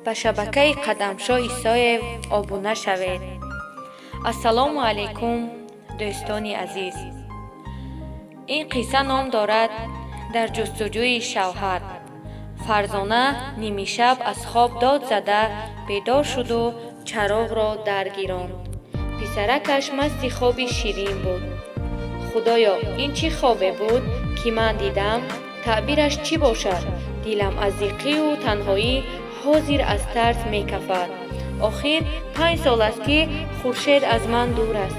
به شبکه قدمشو ایسای آبونه شوید. السلام علیکم دوستان عزیز. این قصه نام دارد در جستجوی شوهر. فرزانه نیمی شب از خواب داد زده بیدار شد و چراغ را درگیراند. پسرکش مست خوابی شیرین بود. خدایا این چی خوابه بود که من دیدم؟ تعبیرش چی باشد؟ دیلم از ضیقی و تنهایی حاضر از ترس میکفد. آخر 5 سال است که خورشید از من دور است.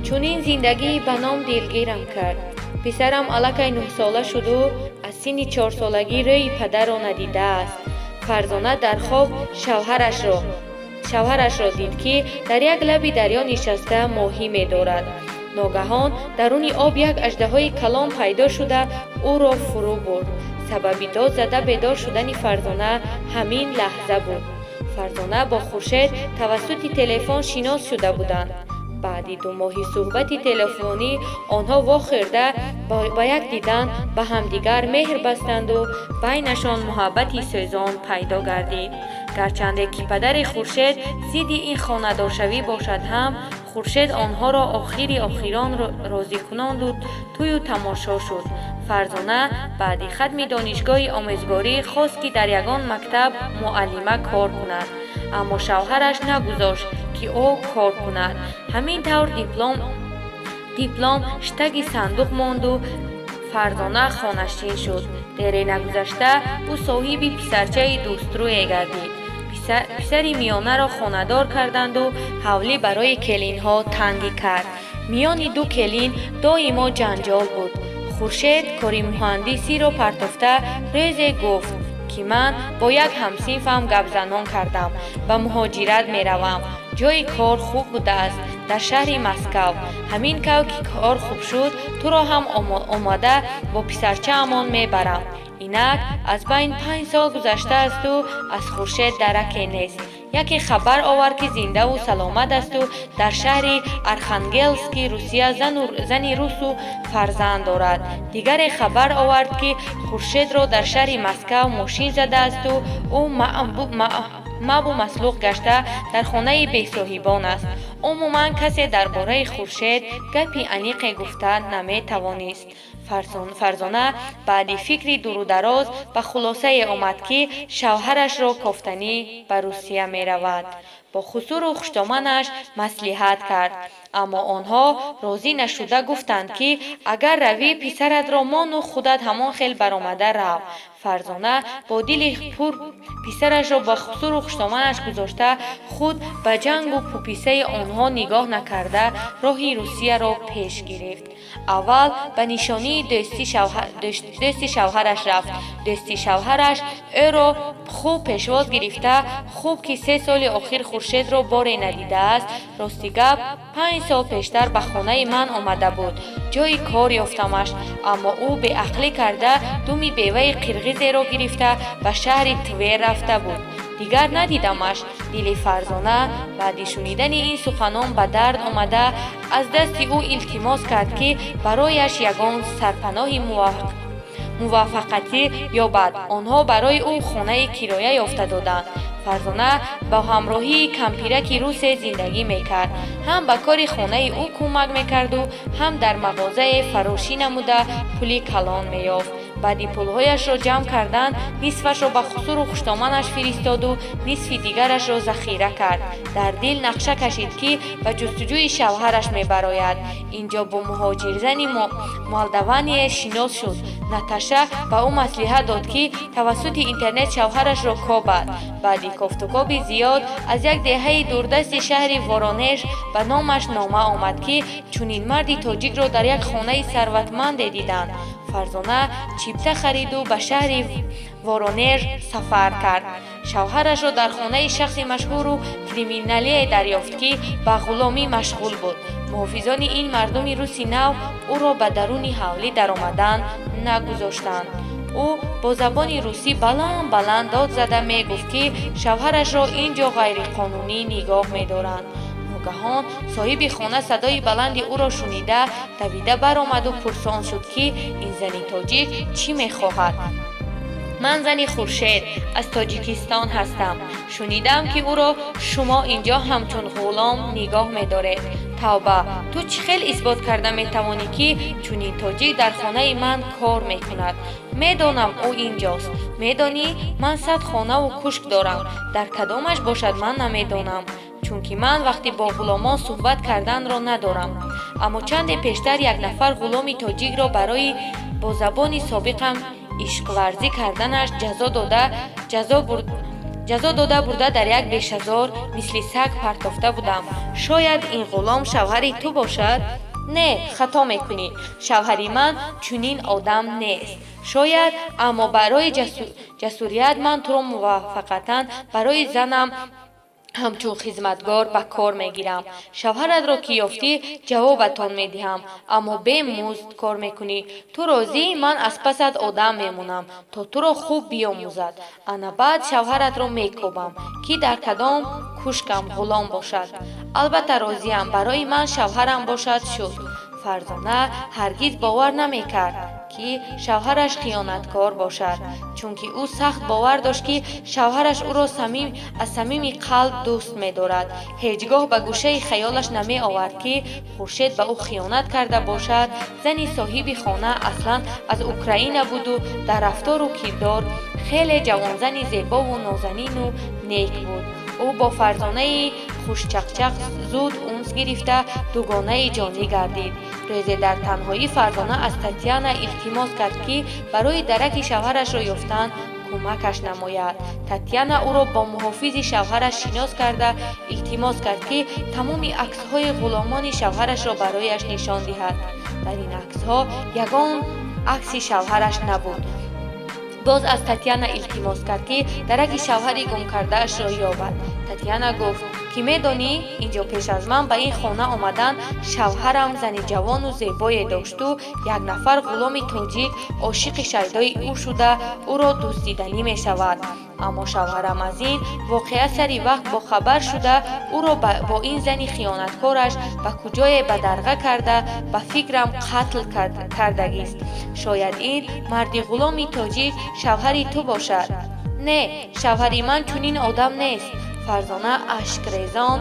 چون این زندگی به نام دلگیرم کرد. پسرم الکی 9 ساله شد و از سن 4 سالگی روی پدر را ندیده است. فرزانه در خواب شوهرش را دید که در یک لب دریا نشسته ماهی می‌دارد. ناگهان درون آب یک اژدهای کلان پیدا شده او را فرو برد. سبب داد زده بیدار شدن فرزانه همین لحظه بود. فرزانه با خورشید توسط تلفن شناس شده بودند. بعد 2 ماه صحبت تلفنی آنها واخورده با یک دیدن به همدیگر مهر بستند و بینشان محبتی سوزان پیدا گردید. گرچند که پدر خورشید ضد این خانه‌دارشوی باشد هم خورشید آنها را آخران راضی کناند و توی تماشا شد. فرزانه بعد ختم دانشگاه آموزگاری خواست که در یگان مکتب معلمه کار کند، اما شوهرش نگذاشت که او کار کند. همین طور دیپلم شتگ صندوق ماند و فرزانه خانه‌نشین شد. دیر نگذشته او صاحب پسرچه دوسترویی گردید. پسری میانه را خانه‌دار کردند و حولی برای کلین ها تنگی کرد. میان 2 کلین دائما جنجال بود. خورشید کاری مهندسی را پرتافته ریزه گفت که من با یک همسنفم گپ زنان کردم و مهاجرت می روم. جای کار خوب بوده است در شهر مسکو. همین که کار خوب شد تو را هم آماده با پسرچه امان می برم. اینک از بین 5 سال گذشته است و از خورشید درکی نیست. یکی خبر آورد که زنده و سلامت است و در شهر ارخانگلسک روسیه زنی روس و فرزند دارد. دیگر خبر آورد که خورشید را در شهر مسکو ماشین زده است و او مبو مسلوق گشته در خانه بی‌صاحبان است. عموما کسی درباره خورشید گپی عمیقی گفته نمی توانست. فرزانه بعد فکری دور و دراز به خلاصه آمد که شوهرش را کافتنی به روسیه می رود. با خسرو و خشتامنش مصلحت کرد، اما آنها راضی نشده گفتند که اگر روی پسرت را مان و خودت همان خیل برآمده رو. فرزانه با دل پر پسرش را با خسرو و خشتامنش گذاشته خود به جنگ و پوپیسه آنها نگاه نکرده راهی روسیه را پیش گرفت. اول به نشانی دوستی شوهرش رفت. دوستی شوهرش او را خوب پیشواز گرفته خوب که 3 سال آخر خورشید را باری ندیده است. راستی گپ 5 سال پیشتر به خانه من آمده بود. جای کار یافتمش، اما او به عقلی کرده دومی بیوه قرغیزی را گرفته به شهر تویر رفته بود. دیگر ندیدمش. دل فرزانه بعد شنیدن این سخنان به درد آمده از دست او التماس کرد که برایش یگان سرپناه موافقتی یابد. آنها برای او خانه کرایه یافته دادند. فرزانه با همراهی کمپیرک روس زندگی میکرد. هم به کار خانه او کمک میکرد و هم در مغازه فراشی نموده پولی کلان میافت. بعدی پولهایش را جمع کردن، نصفش را به خسرو و خشتامنش فرستاد و نصف دیگرش را ذخیره کرد. در دل نقشه کشید که به جستجوی شوهرش میبراید. اینجا با مهاجر زنی مالدوانی شناس شد. نتاشا به او مصلحت داد که توسط اینترنت شوهرش را کابد. بعدی گفتگوی زیاد از یک دهه دوردست شهر وارانژ به نامش نامه آمد که چنین مردی تاجیک را در یک خانه ثروتمند دیدند. فرزانه چیپته خرید و به شهر وارانژ سفر کرد. شوهرش را در خانه شخصی مشهور و کریمینالی دریافت که به غلامی مشغول بود. محافظان این مردم روسی نو او را به درون حولی در آمدن نگذاشتند. او با زبان روسی بلند داد زده می گفت که شوهرش را اینجا غیر قانونی نگاه می دارند. ناگهان صاحب خانه صدای بلند او را شنیده دویده برآمد و پرسان شد که این زن تاجیک چی می خواهد. من زنی خورشید از تاجیکستان هستم. شنیدم که او را شما اینجا همچون غلام نگاه می‌دارید. توبه، تو چه خیلی اثبات کرده می‌توانی که چنین تاجیک در خانه من کار می‌کند. می‌دانم او اینجاست. می‌دانی من 100 خانه و کوشک دارم. در کدامش باشد من نمی‌دانم. چونکه من وقتی با غلامان صحبت کردن را ندارم. اما چند پیشتر یک نفر غلام تاجیک را برای با زبان سابقم عشق ورزی کردنش جزا داده برده در یک بیشزار مثل سگ پرتافته بودم. شاید این غلام شوهری تو باشد؟ نه، خطا میکنی. شوهری من چنین آدم نیست. شاید، اما برای جسوریت من تو را موفقتا برای زنم همچون خدمتگار به کار میگیرم. شوهرت را که یافتی جوابتان میدهم، اما به مزد کار میکنی. تو راضی؟ من از پست آدم میمونم تا تو را خوب بیاموزد. انا بعد شوهرت را میکوبم که در کدام کوشکم غلام باشد. البته راضیم. برای من شوهرم باشد شد. فرزانه هرگز باور نمیکرد که شوهرش خیانتکار باشد، چونکه او سخت باور داشت که شوهرش او را از صمیم قلب دوست می‌دارد. هیچگاه به گوشه خیالش نمی آورد که خورشید به او خیانت کرده باشد. زنی صاحب خانه اصلا از اوکراین بود و در رفتار و کردار خیلی جوانزنی زیبا و نازنین و نیک بود. او با فرزانه خوشچقچق زود اونس گرفته دوگانه جانی گردید. روزی در تنهایی فرزانه از تاتیانا التماس کرد که برای درک شوهرش را یافتن کمکش نماید. تاتیانا او را با محافظ شوهرش شناس کرده التماس کرد که تمام عکس‌های غلامان شوهرش را برایش نشان دهد. در این عکس‌ها یگان عکس شوهرش نبود. باز از تاتیانا التماس کرد که درک شوهری گم کرده اش را یابد. تاتیانا گفت که میدانی اینجا پیش از من به این خانه آمدن شوهرم زن جوان و زیبایی داشت و یک نفر غلام تاجیک عاشق شیدای او شده او را دوست دیدنی می شود. اما شوهرم از این واقعه سری وقت با خبر شده او را با این زن خیانتکارش به کجای بدرقه کرده به فکرم قتل کردگی است. شاید این مرد غلام تاجیک شوهری تو باشد. نه، شوهری من چنین آدم نیست. فرزانه اشکریزان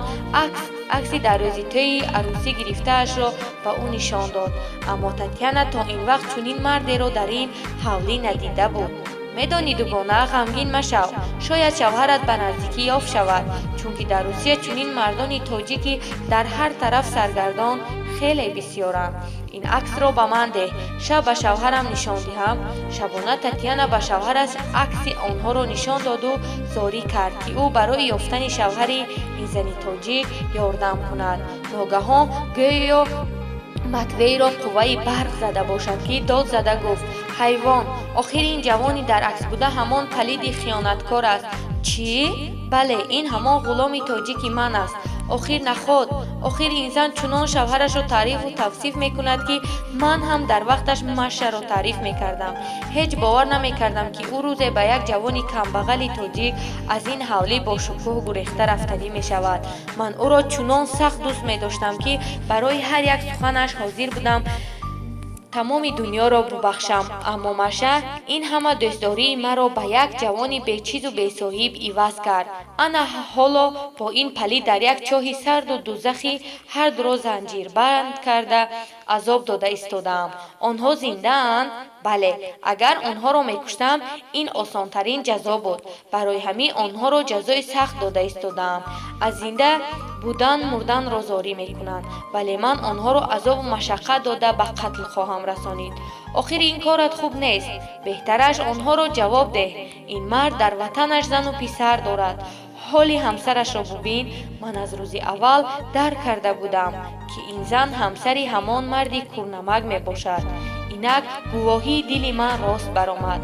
عکسی در روزیتای عروسی گرفته اش را به او نشان داد. اما تاتیانا تا این وقت چنین مردی را در این حوالی ندیده بود. میدانی دوگانه غمگین مشو. شاید شوهرت به نزدیکی یافت شود، چون که در روسیه چنین مردان تاجیکی در هر طرف سرگردان خیلی بسیارند. این عکس را به من ده. شب به شوهرم نشان دهم. شبانه تاتیانا به شوهرش عکس آنها را نشان داد و زاری کرد که او برای یافتن شوهری این زن تاجیک یاردم کند. ناگهان گویا متوی را قوه برق زده باشد که داد زده گفت حیوان، آخر این جوانی در عکس بوده همان پلید خیانتکار است. چی؟ بله، این همان غلام تاجیکی من است. آخر نخود، آخر این زن چنان شوهرش را تعریف و توصیف میکند که من هم در وقتش مشه را تعریف میکردم. هیچ باور نمیکردم که او روزی به یک جوانی کمبغل تاجیک از این حوالی با شکوه گریخته رفتنی میشود. من او را چنان سخت دوست میداشتم که برای هر یک سخنش حاضر بودم تمام دنیا را ببخشم. اما مشه این همه دوستداری مرا به یک جوانی بیچیز و بی‌صاحب عوض کرد. انا حالا با این پلید در یک چاه سرد و دوزخی هر دو را زنجیر بند کرده عذاب داده ایستادم. آنها زنده اند؟ بله، اگر آنها را میکشتم این آسانترین جزا بود. برای همین آنها را جزای سخت داده ایستادم. از زنده بودن مردن را زاری میکنند، ولی من آنها را عذاب و مشقت داده به قتل خواهم رسانید. آخر این کارت خوب نیست. بهترش آنها را جواب ده. این مرد در وطنش زن و پسر دارد. حالی همسرش را ببین. من از روز اول درک کرده بودم که این زن همسری همان مردی کورنمک می باشد. اینک گواهی دل من راست برآمد.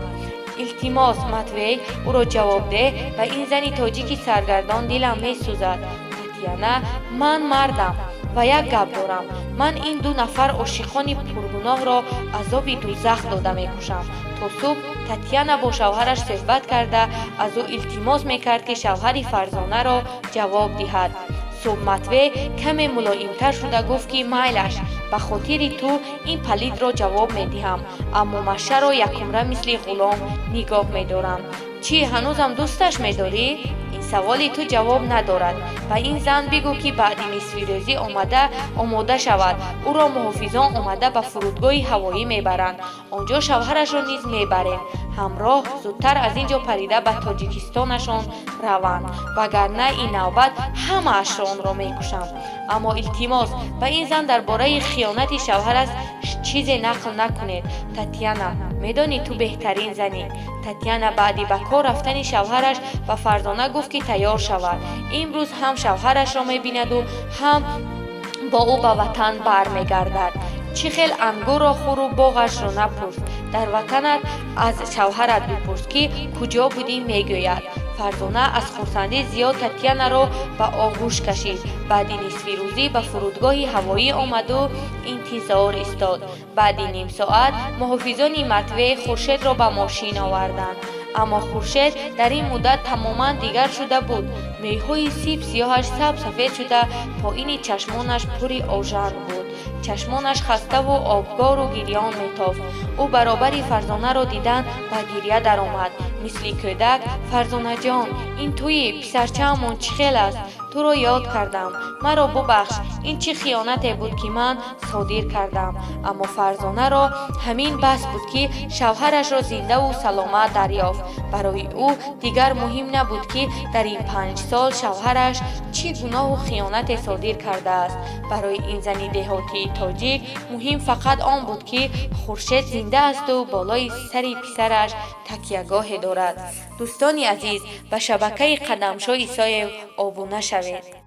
التماس متوی او را جواب ده. و این زنی تاجیکی سرگردان دلم می سوزد. تاتیانا، من مردم و یک گپ دارم. من این دو نفر عاشقان پرگناه را عذاب دوزخ داده میکشم. تا صبح تاتیانا با شوهرش صحبت کرده از او التماس میکرد که شوهر فرزانه را جواب دهد. صبح متوی کمی ملایمتر شده گفت که میلش ба хотири ту ин палидро ҷавоб медиҳам, аммо машаро якумра мисли ғулом нигоҳ медорам. Чӣ, ҳанӯзам дӯсташ медорӣ? ин саволи ту ҷавоб надорад. Ба ин зан бигӯ, ки баъди нисфирӯзӣ омода шавад. Ӯро муҳофизон омада ба фурудгоҳи ҳавоӣ мебаранд. онҷо шавҳарашро низ мебарем. ҳамроҳ зудтар аз ин ҷо парида ба тоҷикистонашон раванд, вагарна ин навбат ҳамаашонро мекушам. аммо илтимос, ба ин зан дар бораи хиёнати шавҳараш чизе нақл накунед. Татьяна, медонӣ ту беҳтарин занӣ. Татьяна баъди ба кор рафтани шавҳараш ба Фарзона гуфт, ки тайёр шавад. имрӯз ҳам шавҳарашро мебинаду ҳам бо ӯ ба ватан бармегардад. чӣ хел ангурро хӯру боғашро напурс. дар ватанат аз шавҳарат бипурс, ки куҷо будӣ, мегӯяд. Фарзона аз хурсандӣ зиёд Татьянаро ба оғӯш кашид. баъди нисфи рӯзӣ ба фурудгоҳи ҳавоӣ омаду интизор истод. баъди ним соат муҳофизони матбеъ Хуршедро ба мошин оварданд. аммо Хуршед дар ин муддат тамоман дигар шуда буд. мӯйҳои сиёҳаш сафед шуда, поини чашмонаш пури ожан буд. чашмонаш хаставу обгору гирён метофт. ӯ баробари Фарзонаро дидан ба гирья даромад. мисли кӯдак: Фарзонаҷон, ин туӣ? Писарчаамон чӣ хел аст? туро ёд кардам. маро бубахш. ин чӣ хиёнате буд, ки ман содир кардам? аммо Фарзонаро ҳамин бас буд, ки шавҳарашро зиндаву саломат дарёфт. барои ӯ дигар муҳим набуд, ки дар ин 5 сол шавҳараш чӣ гуноҳу хиёнате содир кардааст. барои ин зани деҳотии тоҷик муҳим фақат он буд, ки Хуршед зинда асту болои сари писараш такягоҳе дорад. дӯстони азиз, ба шабакаи Қадамшои Исоев обуна шавед.